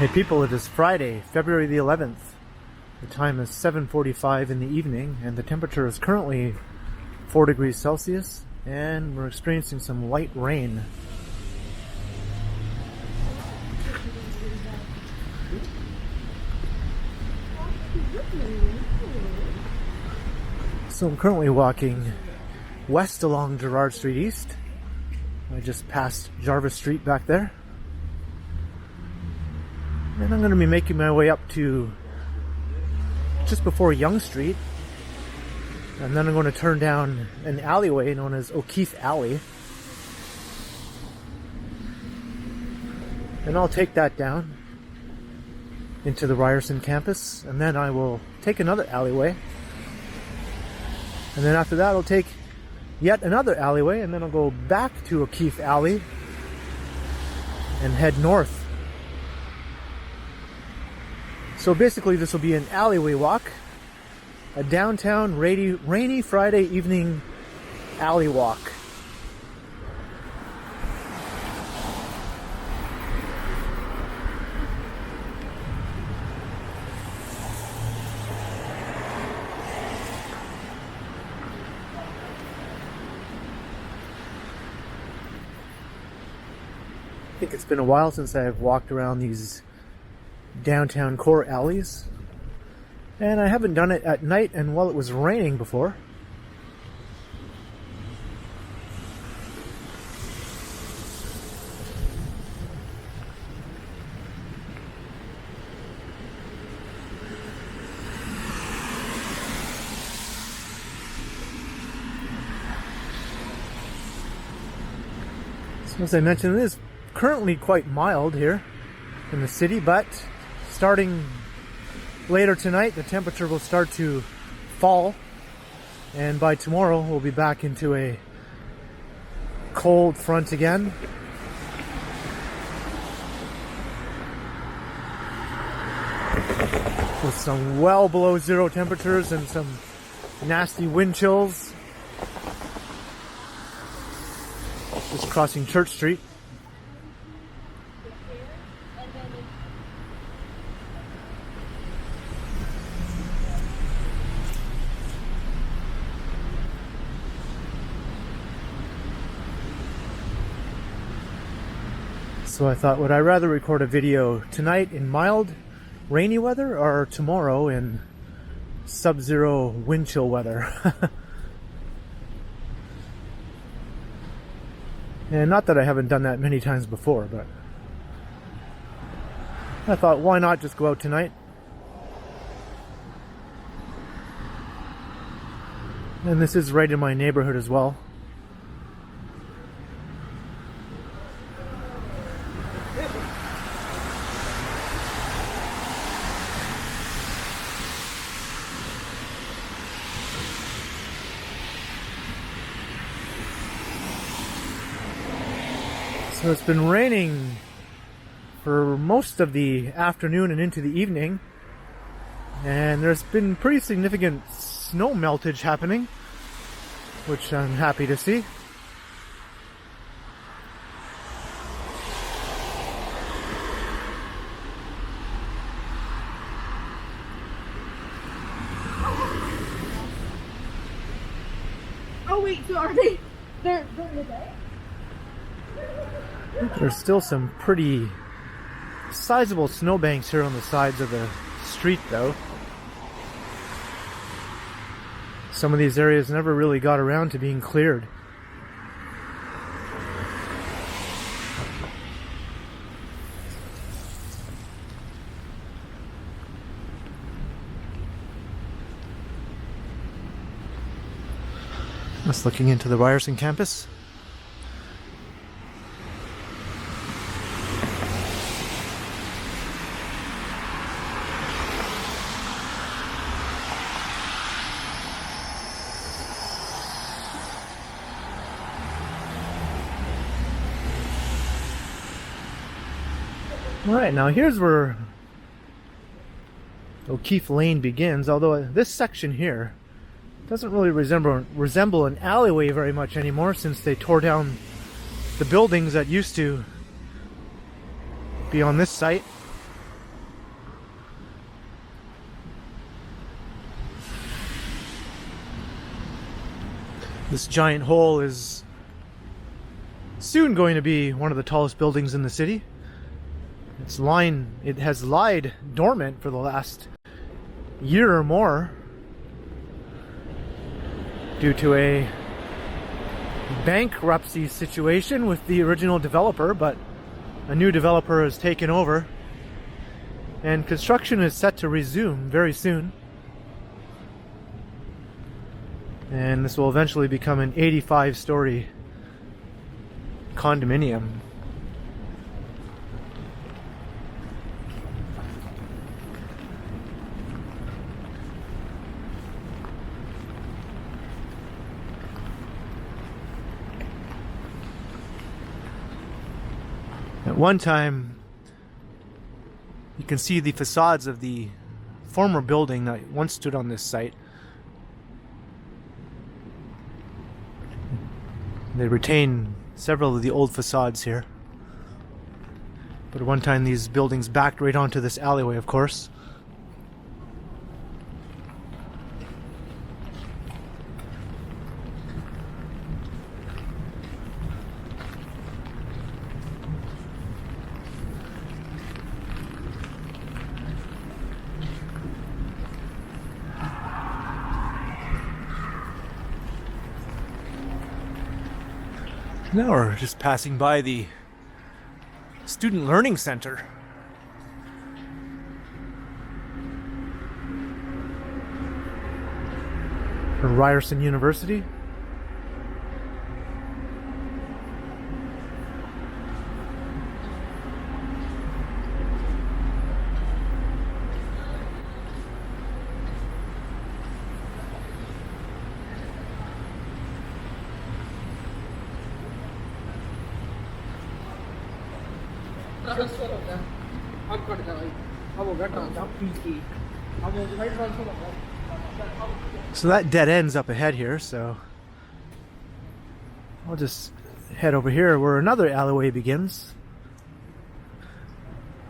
Hey people, it is Friday, February the 11th. The time is 7:45 in the evening and the temperature is currently 4 degrees Celsius and we're experiencing some light rain. So I'm currently walking west along Gerrard Street East. I just passed Jarvis Street back there. And I'm going to be making my way up to just before Yonge Street. And then I'm going to turn down an alleyway known as O'Keefe Alley. And I'll take that down into the Ryerson campus. And then I will take another alleyway. And then after that I'll take yet another alleyway. And then I'll go back to O'Keefe Alley and head north. So basically this will be an alleyway walk, a downtown rainy Friday evening alley walk. I think it's been a while since I've walked around these downtown core alleys, and I haven't done it at night and while it was raining before. So as I mentioned, it is currently quite mild here in the city, but starting later tonight, the temperature will start to fall, and by tomorrow we'll be back into a cold front again. With some well below zero temperatures and some nasty wind chills. Just crossing Church Street. So I thought, would I rather record a video tonight in mild, rainy weather or tomorrow in sub-zero wind chill weather? And not that I haven't done that many times before, but I thought, why not just go out tonight? And this is right in my neighborhood as well. So it's been raining for most of the afternoon and into the evening, and there's been pretty significant snow meltage happening, which I'm happy to see. Oh wait, so are they? They're in the day? There's still some pretty sizable snowbanks here on the sides of the street, though. Some of these areas never really got around to being cleared. Just looking into the Ryerson campus. Alright, now here's where O'Keefe Lane begins, although this section here doesn't really resemble an alleyway very much anymore since they tore down the buildings that used to be on this site. This giant hole is soon going to be one of the tallest buildings in the city. It has lied dormant for the last year or more due to a bankruptcy situation with the original developer, but a new developer has taken over and construction is set to resume very soon. And this will eventually become an 85-story condominium. At one time, you can see the facades of the former building that once stood on this site. They retain several of the old facades here. But at one time these buildings backed right onto this alleyway, of course. Now we're just passing by the Student Learning Center. For Ryerson University. So that dead ends up ahead here, so I'll just head over here where another alleyway begins.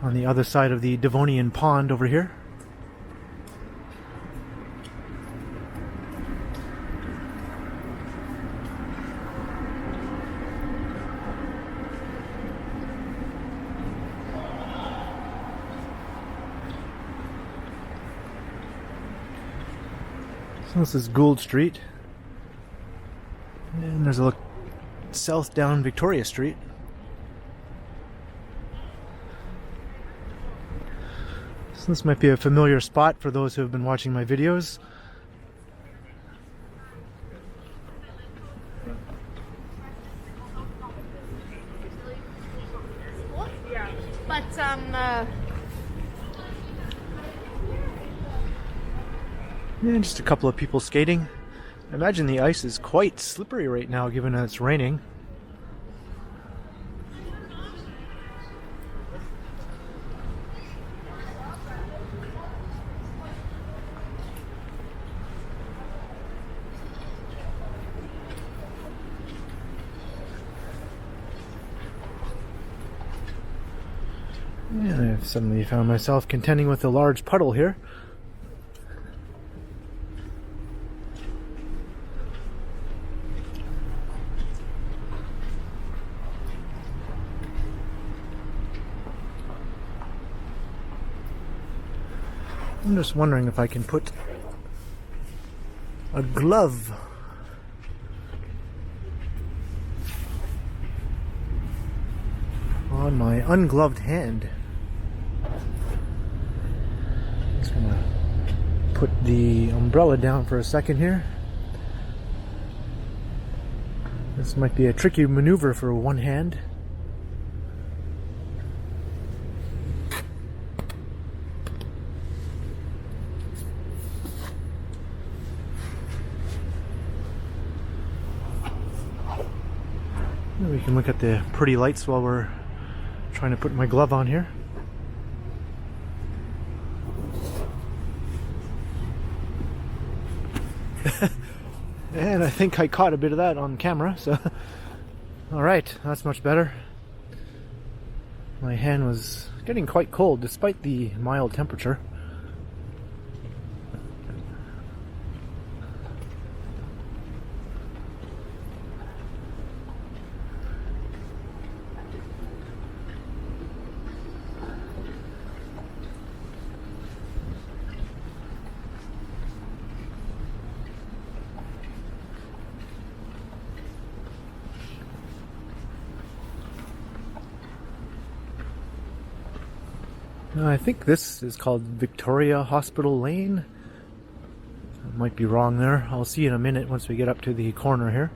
On the other side of the Devonian Pond over here. This is Gould Street, and there's a look south down Victoria Street. So this might be a familiar spot for those who have been watching my videos. Yeah, but And just a couple of people skating. I imagine the ice is quite slippery right now given that it's raining. And I've suddenly found myself contending with a large puddle here. I'm just wondering if I can put a glove on my ungloved hand. Just gonna put the umbrella down for a second here. This might be a tricky maneuver for one hand. We can look at the pretty lights while we're trying to put my glove on here. And I think I caught a bit of that on camera, so alright, that's much better. My hand was getting quite cold despite the mild temperature. I think this is called Victoria Hospital Lane. I might be wrong there. I'll see in a minute once we get up to the corner here.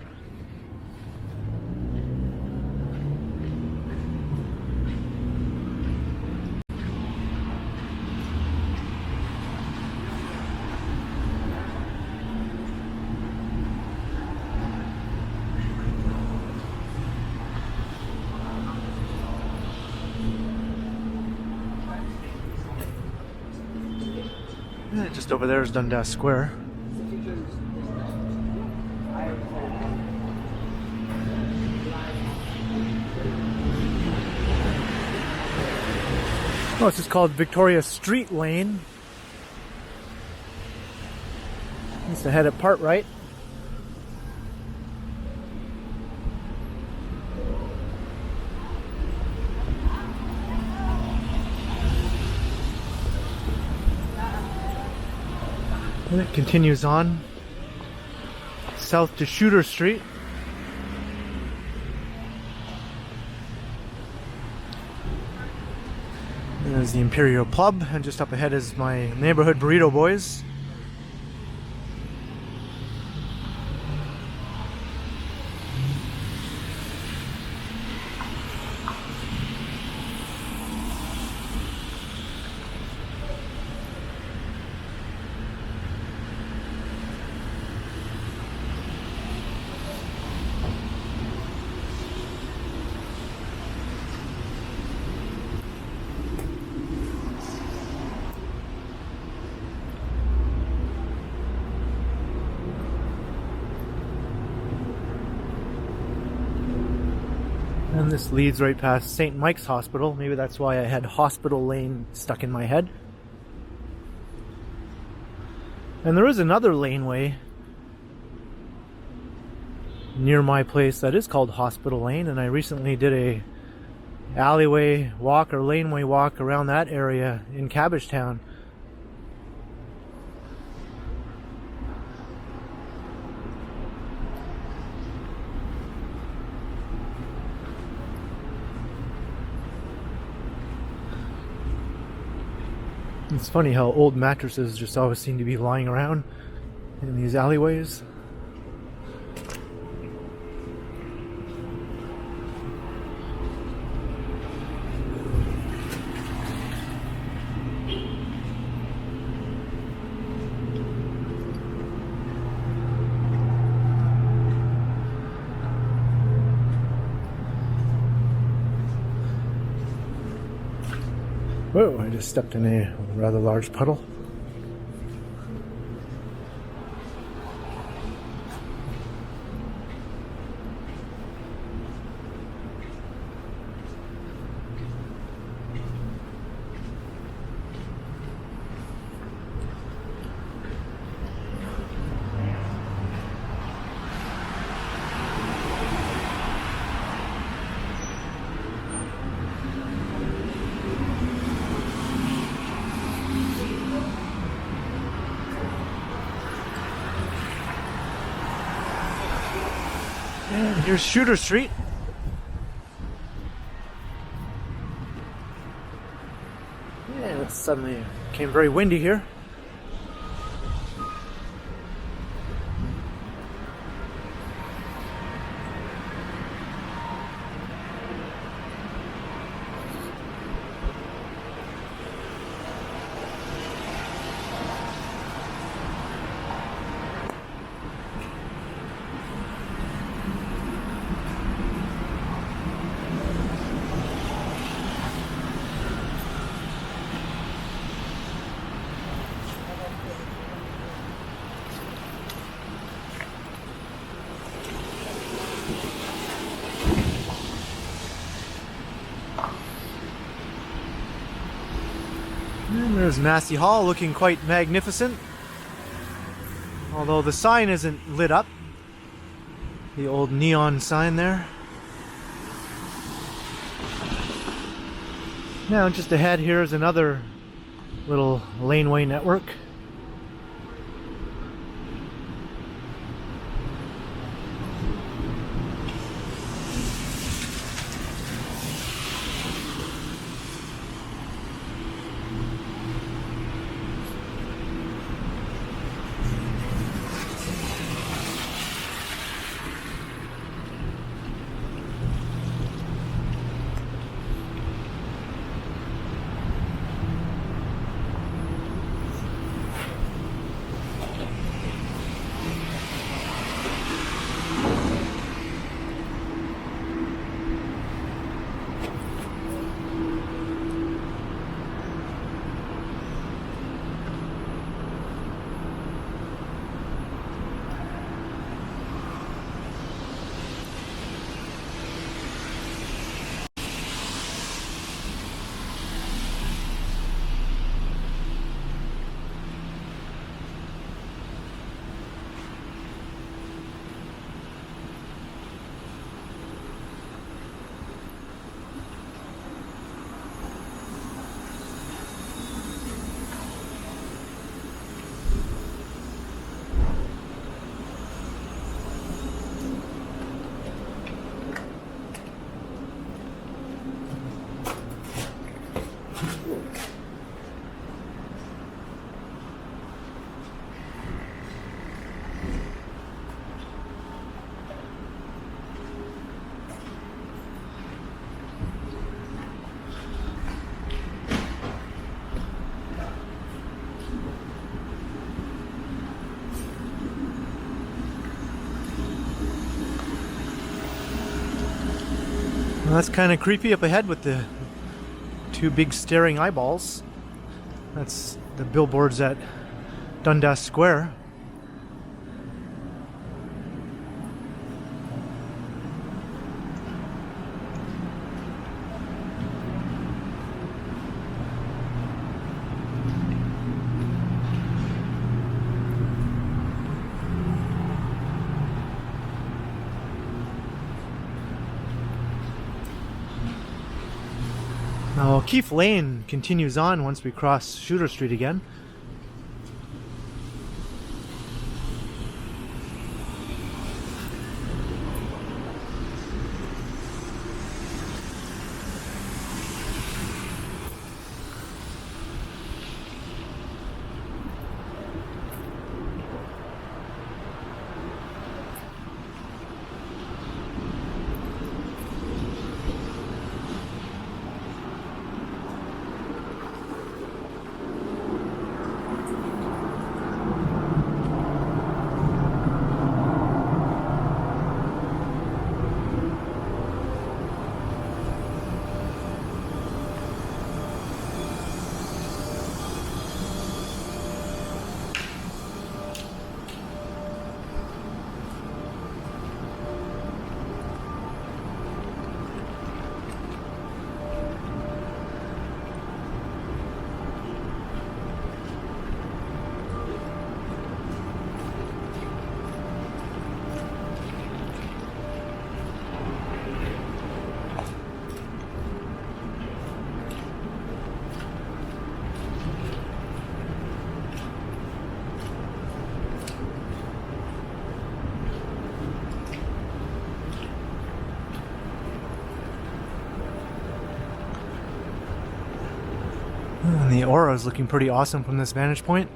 Just over there is Dundas Square. Oh, this is called Victoria Street Lane. Needs to head at part right. And it continues on south to Shooter Street. There's the Imperial Pub, and just up ahead is my neighborhood burrito boys. And this leads right past St. Mike's Hospital. Maybe that's why I had Hospital Lane stuck in my head. And there is another laneway near my place that is called Hospital Lane, and I recently did a alleyway walk or laneway walk around that area in Cabbagetown. It's funny how old mattresses just always seem to be lying around in these alleyways. Whoa, I just stepped in a rather large puddle. And here's Shooter Street. Yeah, it suddenly became very windy here. And there's Massey Hall looking quite magnificent. Although the sign isn't lit up. The old neon sign there. Now just ahead here is another little laneway network. Well, that's kind of creepy up ahead with the two big staring eyeballs. That's the billboards at Dundas Square. Now, Keefe Lane continues on once we cross Shooter Street again. And the aura is looking pretty awesome from this vantage point.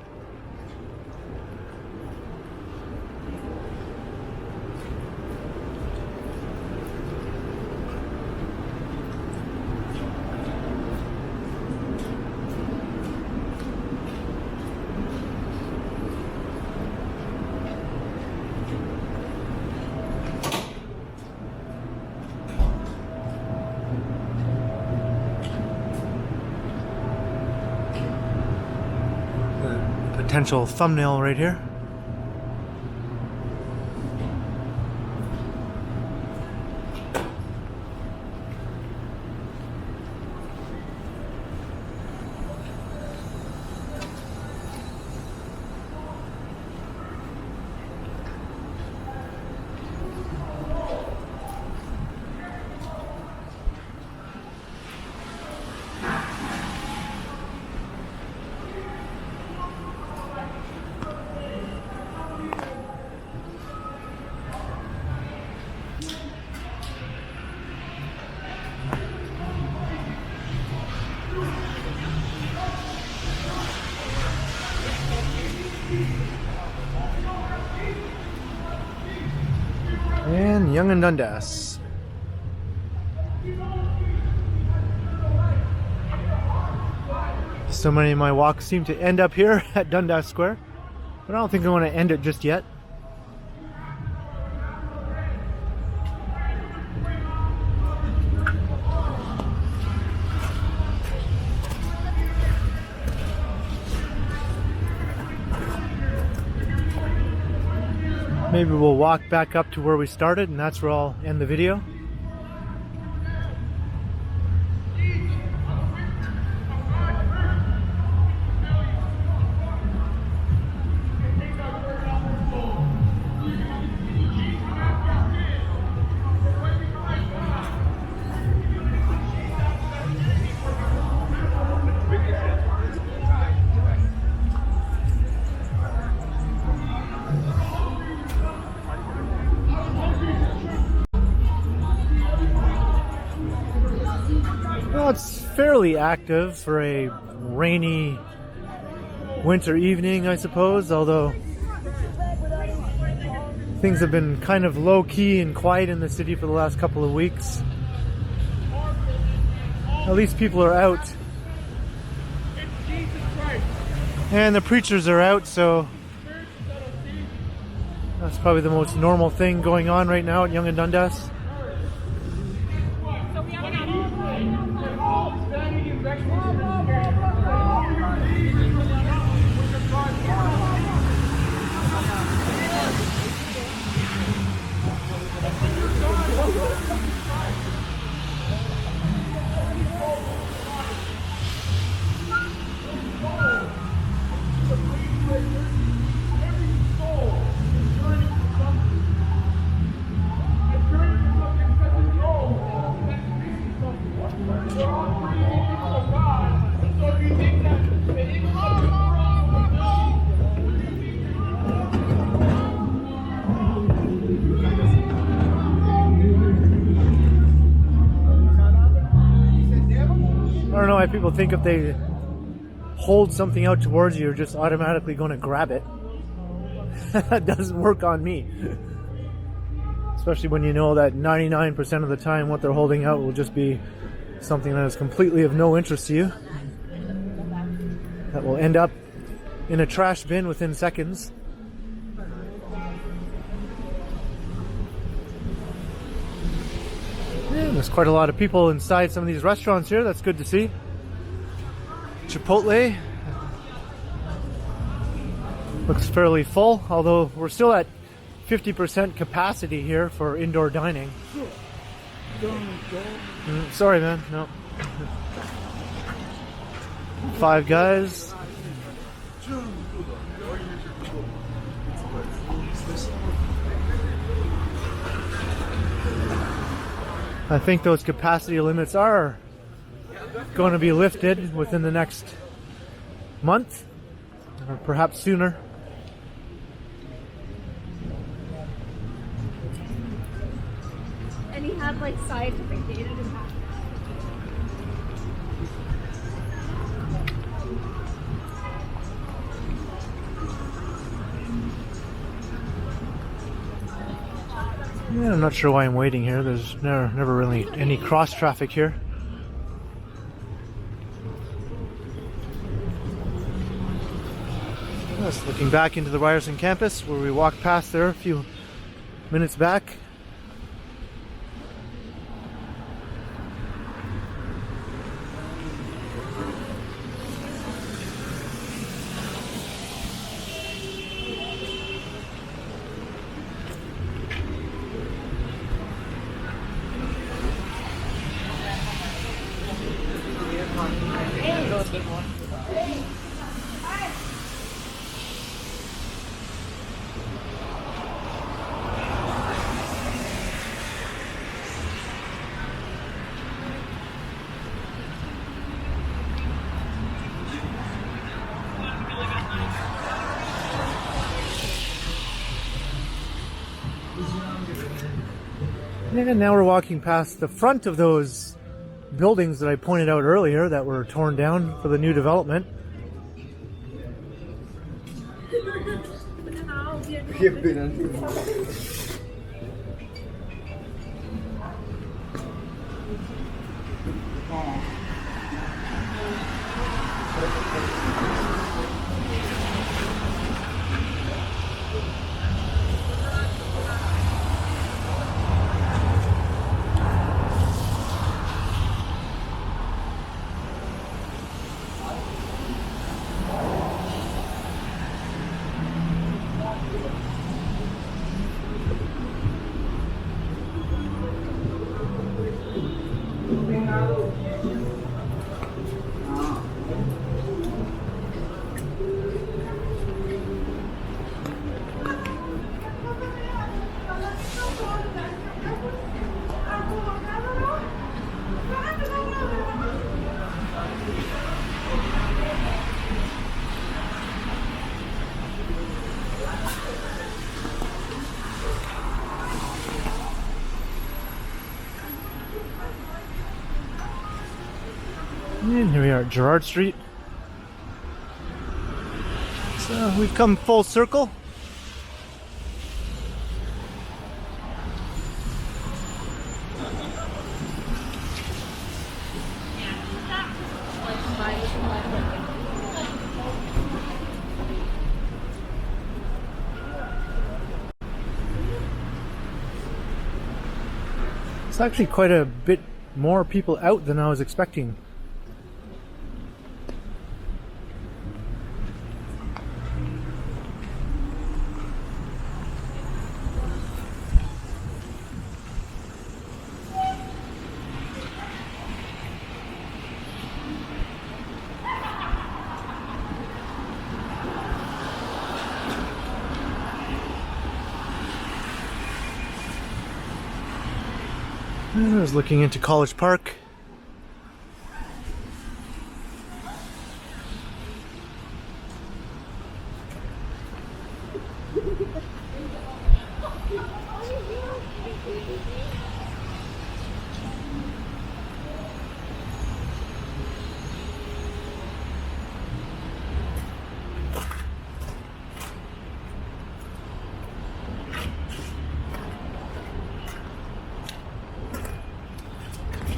Potential thumbnail right here. And Yonge and Dundas. So many of my walks seem to end up here at Dundas Square, but I don't think I want to end it just yet. Maybe we'll walk back up to where we started, and that's where I'll end the video. Well, it's fairly active for a rainy winter evening, I suppose, although things have been kind of low-key and quiet in the city for the last couple of weeks. At least people are out. And the preachers are out, so that's probably the most normal thing going on right now at Yonge and Dundas. why people think if they hold something out towards you, you're just automatically going to grab it. That doesn't work on me. Especially when you know that 99% of the time what they're holding out will just be something that is completely of no interest to you. That will end up in a trash bin within seconds. Yeah, there's quite a lot of people inside some of these restaurants here. That's good to see. Chipotle looks fairly full, although we're still at 50% capacity here for indoor dining. Sorry, man. No. Five Guys. I think those capacity limits are going to be lifted within the next month, or perhaps sooner. And he had like scientific data to back. Yeah, I'm not sure why I'm waiting here. There's never really any cross traffic here. Just looking back into the Ryerson campus where we walked past there a few minutes back. And now we're walking past the front of those buildings that I pointed out earlier that were torn down for the new development. And here we are at Gerrard Street. So we've come full circle. It's actually quite a bit more people out than I was expecting. I was looking into College Park.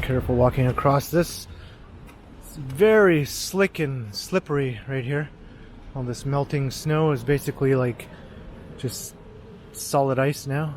Careful walking across this. It's very slick and slippery right here. All this melting snow is basically like just solid ice now.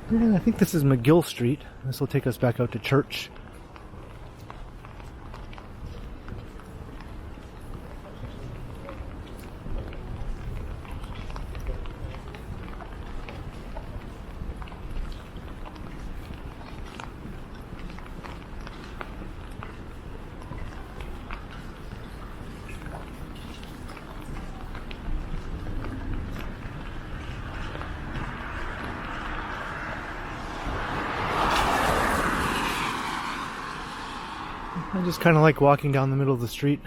Yeah, I think this is McGill Street. This will take us back out to church. I just kind of like walking down the middle of the street.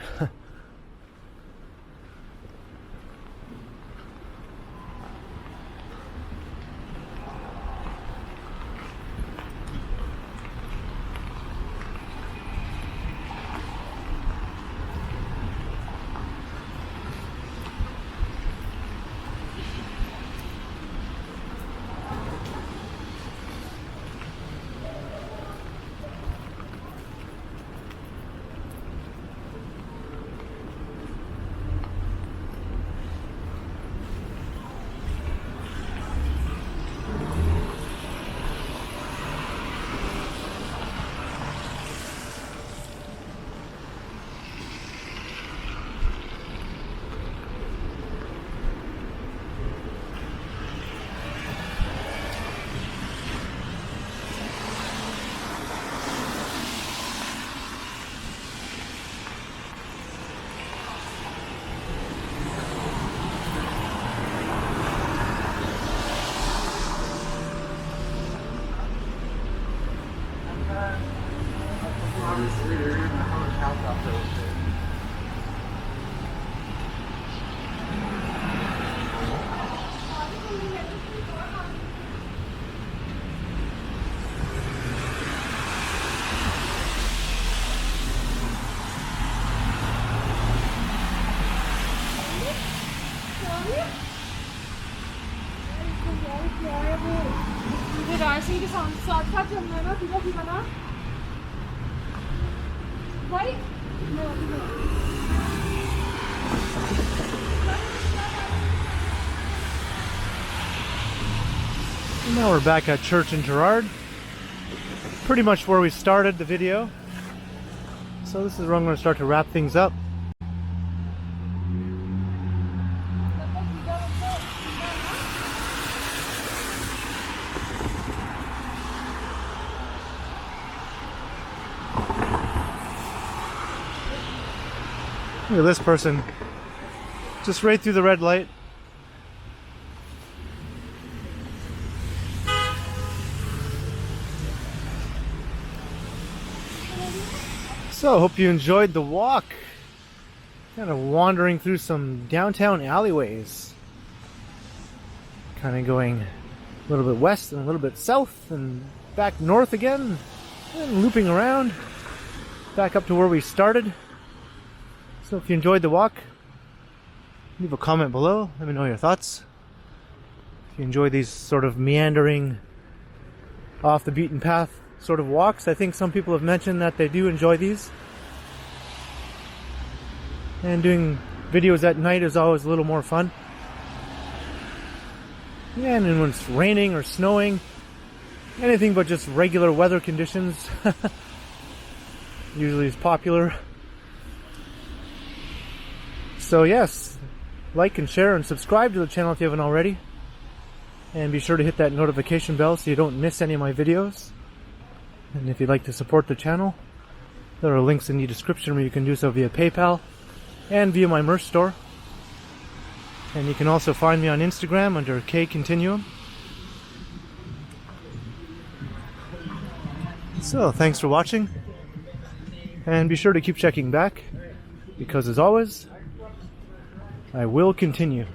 Now we're back at church in Gerrard. Pretty much where we started the video. So this is where I'm going to start to wrap things up. Look at this person. Just right through the red light. So, hope you enjoyed the walk. Kind of wandering through some downtown alleyways. Kind of going A little bit west and a little bit south and back north again, and looping around back up to where we started. So if you enjoyed the walk, leave a comment below, let me know your thoughts. If you enjoy these sort of meandering, off the beaten path sort of walks, I think some people have mentioned that they do enjoy these. And doing videos at night is always a little more fun. Yeah, and then when it's raining or snowing, anything but just regular weather conditions usually is popular. So yes, like and share and subscribe to the channel if you haven't already. And be sure to hit that notification bell so you don't miss any of my videos. And if you'd like to support the channel, there are links in the description where you can do so via PayPal and via my merch store. And you can also find me on Instagram under KContinuum. So, thanks for watching. And be sure to keep checking back, because as always, I will continue.